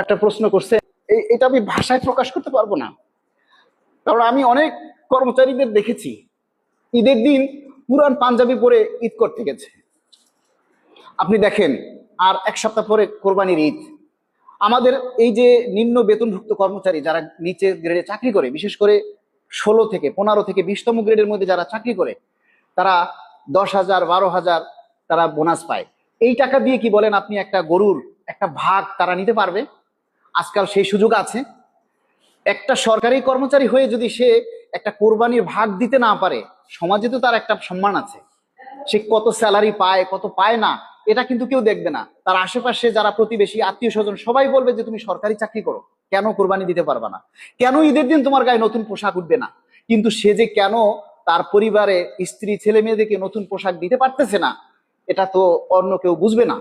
একটা প্রশ্ন করছে, এটা আমি ভাষায় প্রকাশ করতে পারবো না। কারণ আমি অনেক কর্মচারীদের দেখেছি ঈদের দিন পুরান পাঞ্জাবি পরে ঈদ করতে গেছে। আপনি দেখেন আর এক সপ্তাহ পরে কোরবানির ঈদ। আমাদের এই যে নিম্ন বেতনভুক্ত কর্মচারী যারা নিচের গ্রেডে চাকরি করে, বিশেষ করে 16 থেকে 15 থেকে 20তম গ্রেডের মধ্যে যারা চাকরি করে, তারা 10,000 12,000 তারা বোনাস পায়। এই টাকা দিয়ে কি বলেন আপনি একটা গরুর একটা ভাগ তারা নিতে পারবে? আজকাল সেই সুযোগ আছে। একটা সরকারি কর্মচারী হয়ে যদি সে একটা কোরবানির ভাগ দিতে না পারে, সমাজে তো তার একটা সম্মান আছে। সে কত স্যালারি পায় কত পায় না এটা কিন্তু কেউ দেখবে না। তার আশেপাশে যারা প্রতিবেশী আত্মীয় স্বজন সবাই বলবে যে তুমি সরকারি চাকরি করো, কেন কোরবানি দিতে পারবা না, কেন ঈদের দিন তোমার গায়ে নতুন পোশাক উঠবে না। কিন্তু সে যে কেন তার পরিবারে স্ত্রী ছেলে মেয়েদেরকে নতুন পোশাক দিতে পারতেছে না, এটা তো অন্য কেউ বুঝবে না।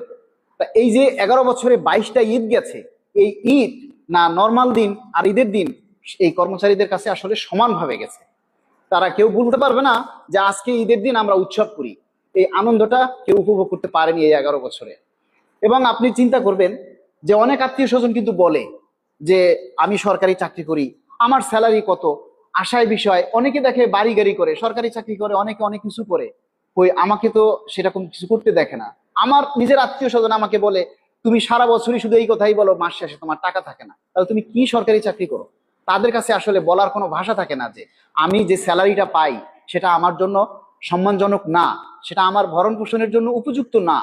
তা এই যে 11 বছরে 22টা ঈদ গেছে, এই ঈদ না নর্মাল দিন আর ঈদের দিন এই কর্মচারীদের কাছে আসলে সমানভাবে গেছে। তারা কেউ বলতে পারবে না যে আজকে ঈদের দিন আমরা উৎসব করি। এই আনন্দটা কেউ উপভোগ করতে পারেনি এই 11 বছরে। এবং আপনি চিন্তা করবেন যে অনেক আত্মীয় স্বজন কিন্তু বলে যে আমি সরকারি চাকরি করি, আমার স্যালারি কত, আশায় বিষয় অনেকে দেখে বাড়ি গাড়ি করে, সরকারি চাকরি করে, অনেকে অনেক কিছু করে, ওই আমাকে তো সেরকম কিছু করতে দেখে না। আমার নিজের আত্মীয় স্বজন আমাকে বলে তুমি সারা বছরই শুধু এই কথাই বলো, মাস শেষে তোমার টাকা থাকে না, তাহলে তুমি কি সরকারি চাকরি করো? তাদের কাছে আসলে বলার কোনো ভাষা থাকে না যে আমি যে স্যালারিটা পাই সেটা আমার জন্য সম্মানজনক না, সেটা আমার ভরণ পোষণের জন্য উপযুক্ত না।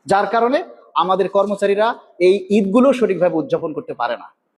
যার কারণে আমাদের কর্মচারীরা এই ঈদগুলো সঠিকভাবে উদযাপন করতে পারে না।